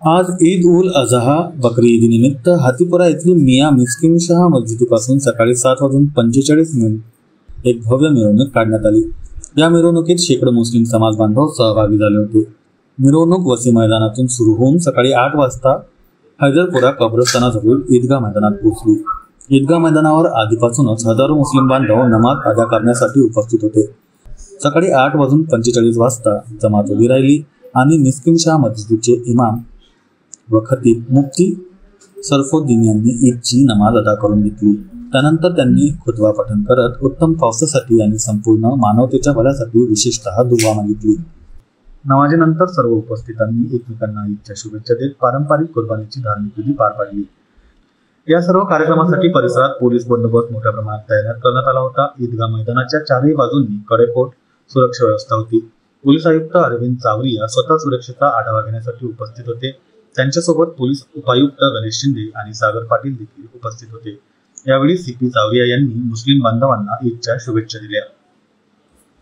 आज ईद उल अजहा बकरी ईदनिमित्त हातीपुरा येथील मिया मिस्किन शाह मस्जिदीपासून सकाळी 7:45 एक भव्य मिरवणूक काढण्यात आली। या मिरवणुकीत शेकडो मुस्लिम समाज बांधव सहभागी झाले होते। मिरवणूक वसी मैदानातून सुरू होऊन सकाळी 8 वाजता हैदरपुरा कब्रस्तानाजवळ ईदगाह मैदानात पोहोचली। ईदगाह मैदानावर आधीपासूनच हजारो मुस्लिम बांधव नमाज अदा करण्यासाठी उपस्थित होते। सकाळी 8:45 वाजता जमात उभी राहिली आणि मिस्किन शाह मस्जिदीचे इमाम व खतीब मुफ्ती सरफुद्दीन यांनी ईदची नमाज अदा करून घेतली। त्यानंतर त्यांनी खुतबा पठण करत उत्तम पावसासाठी आणि संपूर्ण मानवतेच्या भल्यासाठी विशेषतः दुआ मागितली। नमाजीनंतर सर्व उपस्थितांनी एकमेकांना ईदच्या शुभेच्छा देत पारंपरिक कुर्बानीची धार्मिक विधी पार पाडली। या सर्व कार्यक्रमासाठी परिसरात पोलीस बंदोबस्त मोठ्या प्रमाणात तैनात करण्यात आला होता। ईदगाह मैदानाच्या चारही बाजूंनी कडेकोट सुरक्षा व्यवस्था होती। पोलीस आयुक्त अरविंद चावरिया स्वतः सुरक्षेचा आढावा घेण्यासाठी उपस्थित होते। त्यांच्यासोबत पोलीस उपायुक्त गणेश शिंदे आणि सागर पाटील देखील उपस्थित होते। यावेळी सीपी चावरिया यांनी मुस्लिम बांधवांना ईदच्या शुभेच्छा दिल्या।